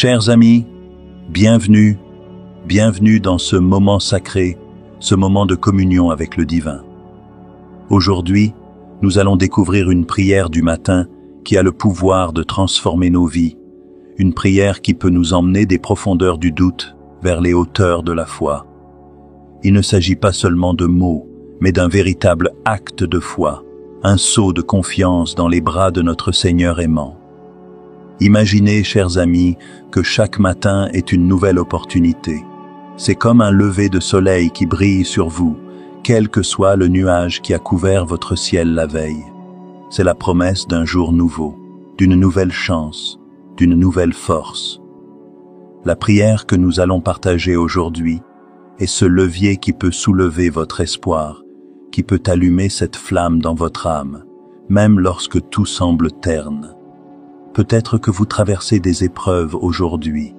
Chers amis, bienvenue dans ce moment sacré, ce moment de communion avec le divin. Aujourd'hui, nous allons découvrir une prière du matin qui a le pouvoir de transformer nos vies, une prière qui peut nous emmener des profondeurs du doute vers les hauteurs de la foi. Il ne s'agit pas seulement de mots, mais d'un véritable acte de foi, un saut de confiance dans les bras de notre Seigneur aimant. Imaginez, chers amis, que chaque matin est une nouvelle opportunité. C'est comme un lever de soleil qui brille sur vous, quel que soit le nuage qui a couvert votre ciel la veille. C'est la promesse d'un jour nouveau, d'une nouvelle chance, d'une nouvelle force. La prière que nous allons partager aujourd'hui est ce levier qui peut soulever votre espoir, qui peut allumer cette flamme dans votre âme, même lorsque tout semble terne. Peut-être que vous traversez des épreuves aujourd'hui,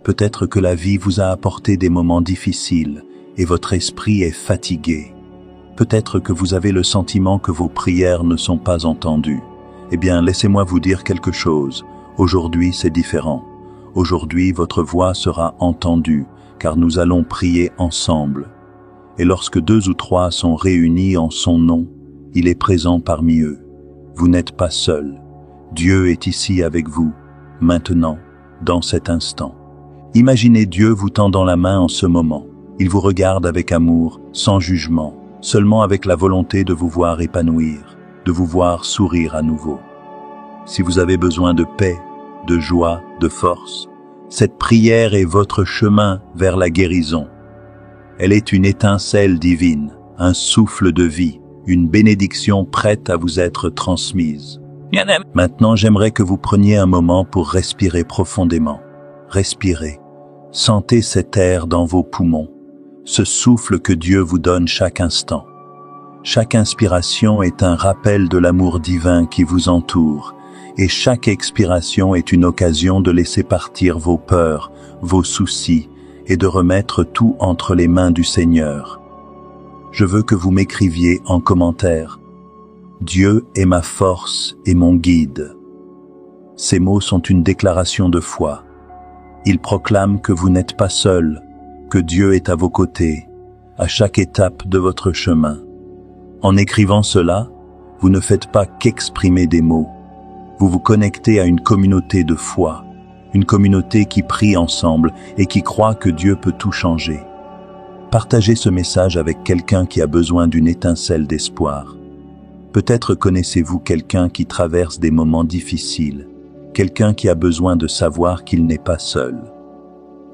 peut-être que la vie vous a apporté des moments difficiles et votre esprit est fatigué. Peut-être que vous avez le sentiment que vos prières ne sont pas entendues. Eh bien, laissez-moi vous dire quelque chose. Aujourd'hui, c'est différent. Aujourd'hui, votre voix sera entendue, car nous allons prier ensemble. Et lorsque 2 ou 3 sont réunis en son nom, il est présent parmi eux. Vous n'êtes pas seul. Dieu est ici avec vous, maintenant, dans cet instant. Imaginez Dieu vous tendant la main en ce moment. Il vous regarde avec amour, sans jugement, seulement avec la volonté de vous voir épanouir, de vous voir sourire à nouveau. Si vous avez besoin de paix, de joie, de force, cette prière est votre chemin vers la guérison. Elle est une étincelle divine, un souffle de vie, une bénédiction prête à vous être transmise. Maintenant, j'aimerais que vous preniez un moment pour respirer profondément. Respirez. Sentez cet air dans vos poumons, ce souffle que Dieu vous donne chaque instant. Chaque inspiration est un rappel de l'amour divin qui vous entoure, et chaque expiration est une occasion de laisser partir vos peurs, vos soucis, et de remettre tout entre les mains du Seigneur. Je veux que vous m'écriviez en commentaire « Dieu est ma force et mon guide ». Ces mots sont une déclaration de foi. Ils proclament que vous n'êtes pas seul, que Dieu est à vos côtés, à chaque étape de votre chemin. En écrivant cela, vous ne faites pas qu'exprimer des mots. Vous vous connectez à une communauté de foi, une communauté qui prie ensemble et qui croit que Dieu peut tout changer. Partagez ce message avec quelqu'un qui a besoin d'une étincelle d'espoir. Peut-être connaissez-vous quelqu'un qui traverse des moments difficiles, quelqu'un qui a besoin de savoir qu'il n'est pas seul.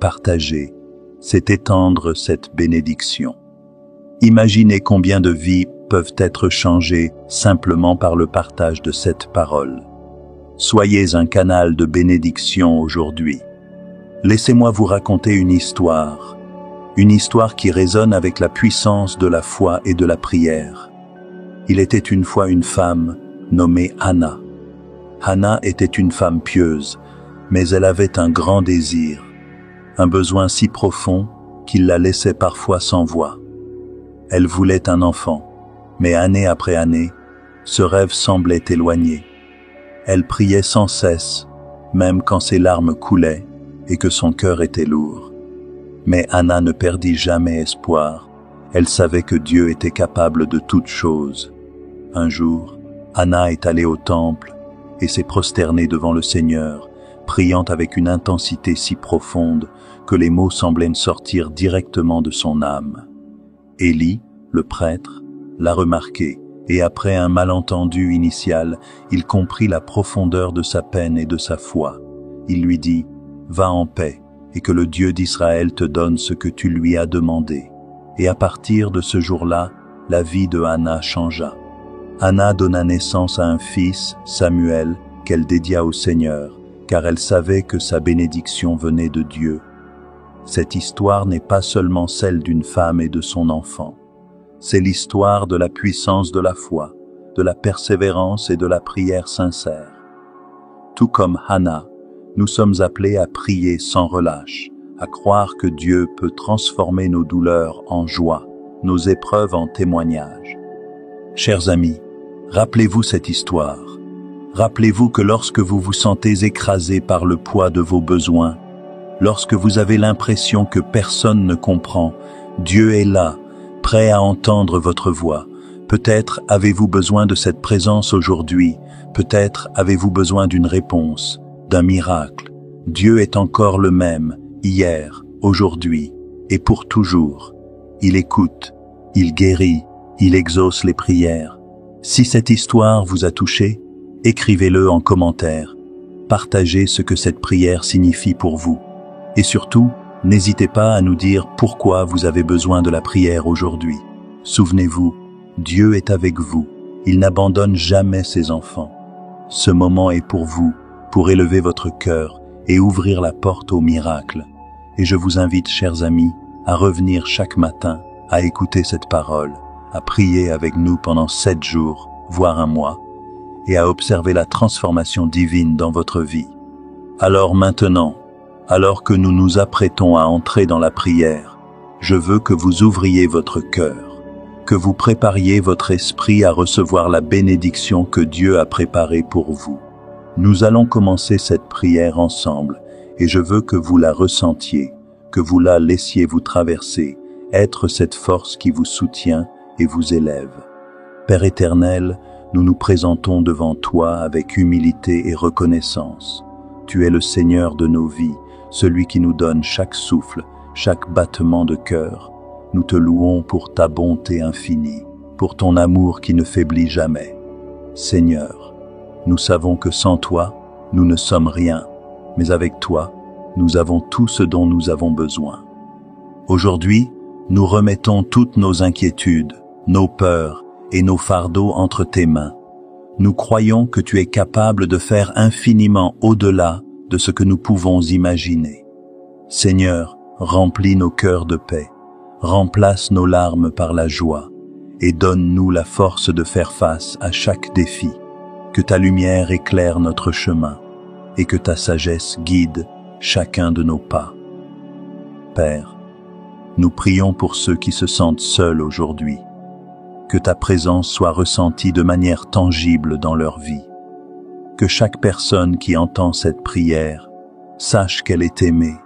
Partagez, c'est étendre cette bénédiction. Imaginez combien de vies peuvent être changées simplement par le partage de cette parole. Soyez un canal de bénédiction aujourd'hui. Laissez-moi vous raconter une histoire qui résonne avec la puissance de la foi et de la prière. Il était une fois une femme nommée Anna. Anna était une femme pieuse, mais elle avait un grand désir, un besoin si profond qu'il la laissait parfois sans voix. Elle voulait un enfant, mais année après année, ce rêve semblait éloigné. Elle priait sans cesse, même quand ses larmes coulaient et que son cœur était lourd. Mais Anna ne perdit jamais espoir. Elle savait que Dieu était capable de toutes choses. Un jour, Anna est allée au temple et s'est prosternée devant le Seigneur, priant avec une intensité si profonde que les mots semblaient sortir directement de son âme. Élie, le prêtre, l'a remarqué, et après un malentendu initial, il comprit la profondeur de sa peine et de sa foi. Il lui dit « Va en paix, et que le Dieu d'Israël te donne ce que tu lui as demandé. » Et à partir de ce jour-là, la vie de Anna changea. Anna donna naissance à un fils, Samuel, qu'elle dédia au Seigneur, car elle savait que sa bénédiction venait de Dieu. Cette histoire n'est pas seulement celle d'une femme et de son enfant. C'est l'histoire de la puissance de la foi, de la persévérance et de la prière sincère. Tout comme Anna, nous sommes appelés à prier sans relâche, à croire que Dieu peut transformer nos douleurs en joie, nos épreuves en témoignages. Chers amis, rappelez-vous cette histoire. Rappelez-vous que lorsque vous vous sentez écrasé par le poids de vos besoins, lorsque vous avez l'impression que personne ne comprend, Dieu est là, prêt à entendre votre voix. Peut-être avez-vous besoin de cette présence aujourd'hui, peut-être avez-vous besoin d'une réponse, d'un miracle. Dieu est encore le même, hier, aujourd'hui et pour toujours. Il écoute, il guérit, il exauce les prières. Si cette histoire vous a touché, écrivez-le en commentaire. Partagez ce que cette prière signifie pour vous. Et surtout, n'hésitez pas à nous dire pourquoi vous avez besoin de la prière aujourd'hui. Souvenez-vous, Dieu est avec vous. Il n'abandonne jamais ses enfants. Ce moment est pour vous, pour élever votre cœur et ouvrir la porte au miracle. Et je vous invite, chers amis, à revenir chaque matin, à écouter cette parole, à prier avec nous pendant 7 jours, voire un mois, et à observer la transformation divine dans votre vie. Alors maintenant, alors que nous nous apprêtons à entrer dans la prière, je veux que vous ouvriez votre cœur, que vous prépariez votre esprit à recevoir la bénédiction que Dieu a préparée pour vous. Nous allons commencer cette prière ensemble, et je veux que vous la ressentiez, que vous la laissiez vous traverser, être cette force qui vous soutient et vous élève. Père éternel, nous nous présentons devant toi avec humilité et reconnaissance. Tu es le Seigneur de nos vies, celui qui nous donne chaque souffle, chaque battement de cœur. Nous te louons pour ta bonté infinie, pour ton amour qui ne faiblit jamais. Seigneur, nous savons que sans toi, nous ne sommes rien, mais avec toi, nous avons tout ce dont nous avons besoin. Aujourd'hui, nous remettons toutes nos inquiétudes, nos peurs et nos fardeaux entre tes mains. Nous croyons que tu es capable de faire infiniment au-delà de ce que nous pouvons imaginer. Seigneur, remplis nos cœurs de paix, remplace nos larmes par la joie et donne-nous la force de faire face à chaque défi. Que ta lumière éclaire notre chemin et que ta sagesse guide chacun de nos pas. Père, nous prions pour ceux qui se sentent seuls aujourd'hui. Que ta présence soit ressentie de manière tangible dans leur vie. Que chaque personne qui entend cette prière sache qu'elle est aimée,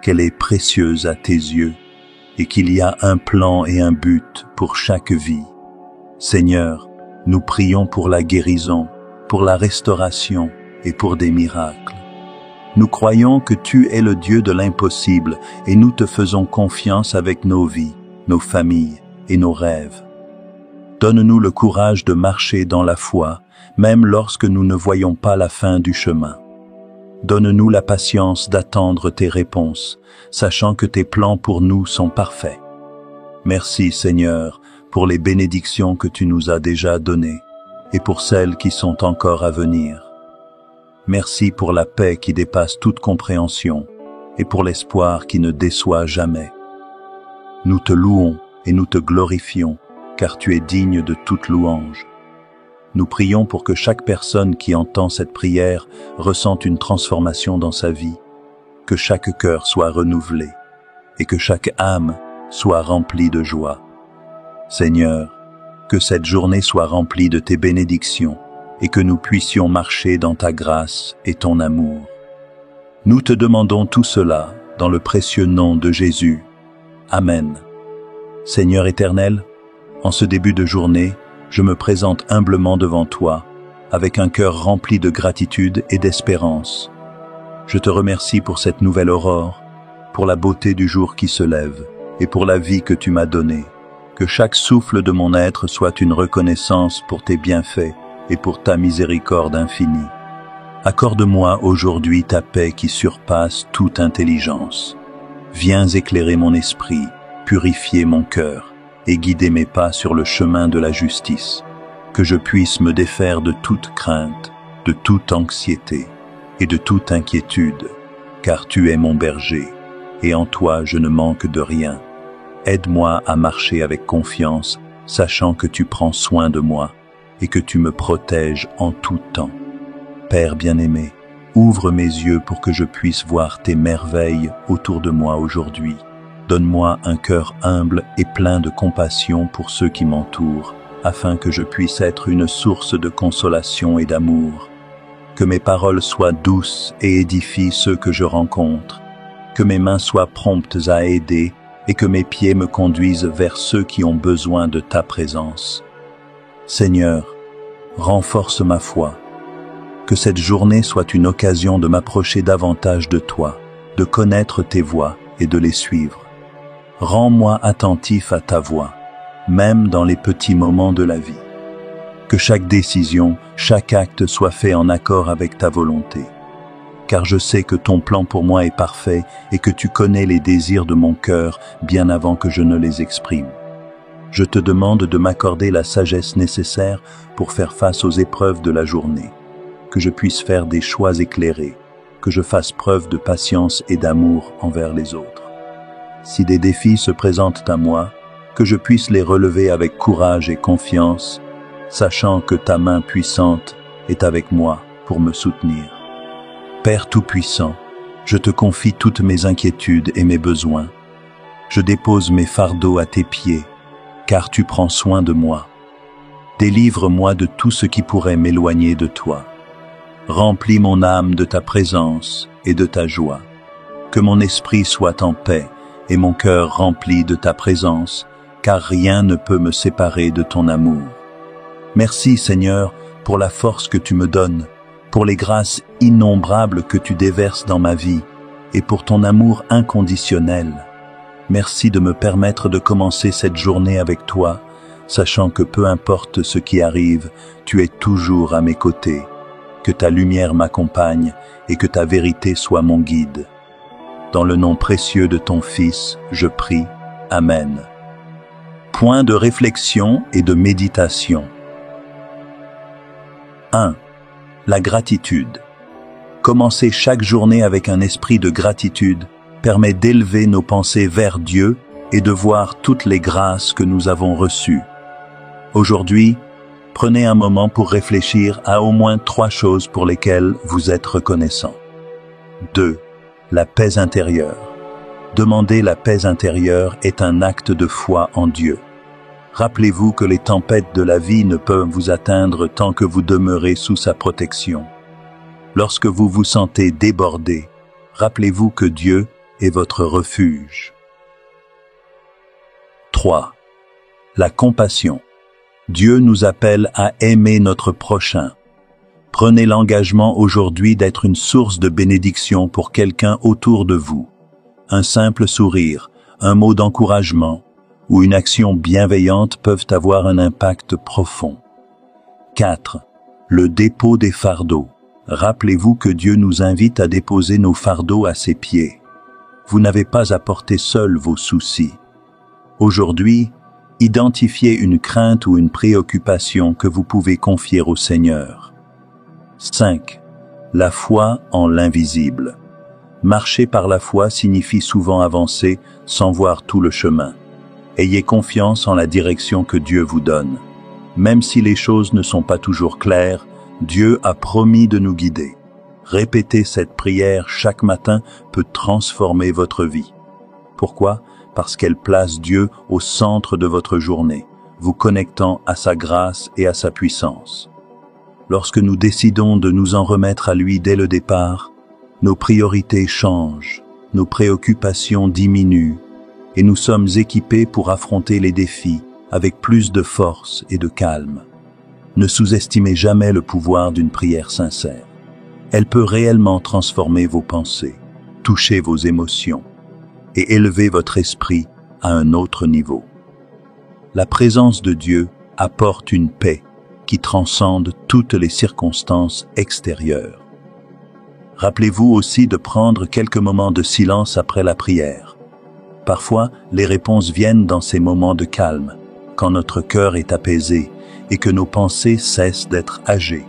qu'elle est précieuse à tes yeux et qu'il y a un plan et un but pour chaque vie. Seigneur, nous prions pour la guérison, pour la restauration et pour des miracles. Nous croyons que tu es le Dieu de l'impossible et nous te faisons confiance avec nos vies, nos familles et nos rêves. Donne-nous le courage de marcher dans la foi, même lorsque nous ne voyons pas la fin du chemin. Donne-nous la patience d'attendre tes réponses, sachant que tes plans pour nous sont parfaits. Merci Seigneur pour les bénédictions que tu nous as déjà données et pour celles qui sont encore à venir. Merci pour la paix qui dépasse toute compréhension et pour l'espoir qui ne déçoit jamais. Nous te louons et nous te glorifions, car tu es digne de toute louange. Nous prions pour que chaque personne qui entend cette prière ressente une transformation dans sa vie, que chaque cœur soit renouvelé et que chaque âme soit remplie de joie. Seigneur, que cette journée soit remplie de tes bénédictions et que nous puissions marcher dans ta grâce et ton amour. Nous te demandons tout cela dans le précieux nom de Jésus. Amen. Seigneur éternel, en ce début de journée, je me présente humblement devant toi, avec un cœur rempli de gratitude et d'espérance. Je te remercie pour cette nouvelle aurore, pour la beauté du jour qui se lève, et pour la vie que tu m'as donnée. Que chaque souffle de mon être soit une reconnaissance pour tes bienfaits et pour ta miséricorde infinie. Accorde-moi aujourd'hui ta paix qui surpasse toute intelligence. Viens éclairer mon esprit, purifier mon cœur et guider mes pas sur le chemin de la justice. Que je puisse me défaire de toute crainte, de toute anxiété et de toute inquiétude, car tu es mon berger, et en toi je ne manque de rien. Aide-moi à marcher avec confiance, sachant que tu prends soin de moi et que tu me protèges en tout temps. Père bien-aimé, ouvre mes yeux pour que je puisse voir tes merveilles autour de moi aujourd'hui. Donne-moi un cœur humble et plein de compassion pour ceux qui m'entourent, afin que je puisse être une source de consolation et d'amour. Que mes paroles soient douces et édifient ceux que je rencontre, que mes mains soient promptes à aider et que mes pieds me conduisent vers ceux qui ont besoin de ta présence. Seigneur, renforce ma foi. Que cette journée soit une occasion de m'approcher davantage de toi, de connaître tes voies et de les suivre. Rends-moi attentif à ta voix, même dans les petits moments de la vie. Que chaque décision, chaque acte soit fait en accord avec ta volonté. Car je sais que ton plan pour moi est parfait et que tu connais les désirs de mon cœur bien avant que je ne les exprime. Je te demande de m'accorder la sagesse nécessaire pour faire face aux épreuves de la journée, que je puisse faire des choix éclairés, que je fasse preuve de patience et d'amour envers les autres. Si des défis se présentent à moi, que je puisse les relever avec courage et confiance, sachant que ta main puissante est avec moi pour me soutenir. Père Tout-Puissant, je te confie toutes mes inquiétudes et mes besoins. Je dépose mes fardeaux à tes pieds, car tu prends soin de moi. Délivre-moi de tout ce qui pourrait m'éloigner de toi. Remplis mon âme de ta présence et de ta joie. Que mon esprit soit en paix et mon cœur rempli de ta présence, car rien ne peut me séparer de ton amour. Merci Seigneur pour la force que tu me donnes, pour les grâces innombrables que tu déverses dans ma vie et pour ton amour inconditionnel. Merci de me permettre de commencer cette journée avec toi, sachant que peu importe ce qui arrive, tu es toujours à mes côtés. Que ta lumière m'accompagne et que ta vérité soit mon guide. Dans le nom précieux de ton Fils, je prie. Amen. Point de réflexion et de méditation. 1. La gratitude. Commencer chaque journée avec un esprit de gratitude permet d'élever nos pensées vers Dieu et de voir toutes les grâces que nous avons reçues. Aujourd'hui, prenez un moment pour réfléchir à au moins 3 choses pour lesquelles vous êtes reconnaissant. 2. La paix intérieure. Demander la paix intérieure est un acte de foi en Dieu. Rappelez-vous que les tempêtes de la vie ne peuvent vous atteindre tant que vous demeurez sous sa protection. Lorsque vous vous sentez débordé, rappelez-vous que Dieu est votre refuge. 3. La compassion. Dieu nous appelle à aimer notre prochain. Prenez l'engagement aujourd'hui d'être une source de bénédiction pour quelqu'un autour de vous. Un simple sourire, un mot d'encouragement ou une action bienveillante peuvent avoir un impact profond. 4. Le dépôt des fardeaux. Rappelez-vous que Dieu nous invite à déposer nos fardeaux à ses pieds. Vous n'avez pas à porter seul vos soucis. Aujourd'hui, identifiez une crainte ou une préoccupation que vous pouvez confier au Seigneur. 5. La foi en l'invisible. Marcher par la foi signifie souvent avancer sans voir tout le chemin. Ayez confiance en la direction que Dieu vous donne. Même si les choses ne sont pas toujours claires, Dieu a promis de nous guider. Répéter cette prière chaque matin peut transformer votre vie. Pourquoi ? Parce qu'elle place Dieu au centre de votre journée, vous connectant à sa grâce et à sa puissance. Lorsque nous décidons de nous en remettre à lui dès le départ, nos priorités changent, nos préoccupations diminuent, et nous sommes équipés pour affronter les défis avec plus de force et de calme. Ne sous-estimez jamais le pouvoir d'une prière sincère. Elle peut réellement transformer vos pensées, toucher vos émotions et élever votre esprit à un autre niveau. La présence de Dieu apporte une paix qui transcende toutes les circonstances extérieures. Rappelez-vous aussi de prendre quelques moments de silence après la prière. Parfois, les réponses viennent dans ces moments de calme, quand notre cœur est apaisé et que nos pensées cessent d'être âgées.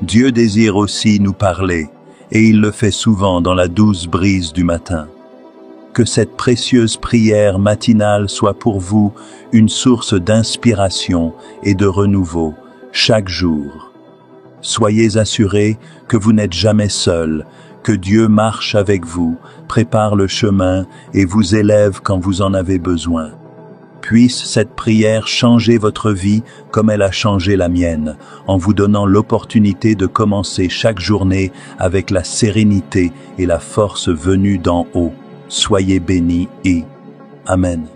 Dieu désire aussi nous parler, et il le fait souvent dans la douce brise du matin. Que cette précieuse prière matinale soit pour vous une source d'inspiration et de renouveau chaque jour. Soyez assurés que vous n'êtes jamais seul, que Dieu marche avec vous, prépare le chemin et vous élève quand vous en avez besoin. Puisse cette prière changer votre vie comme elle a changé la mienne, en vous donnant l'opportunité de commencer chaque journée avec la sérénité et la force venue d'en haut. Soyez bénis et Amen.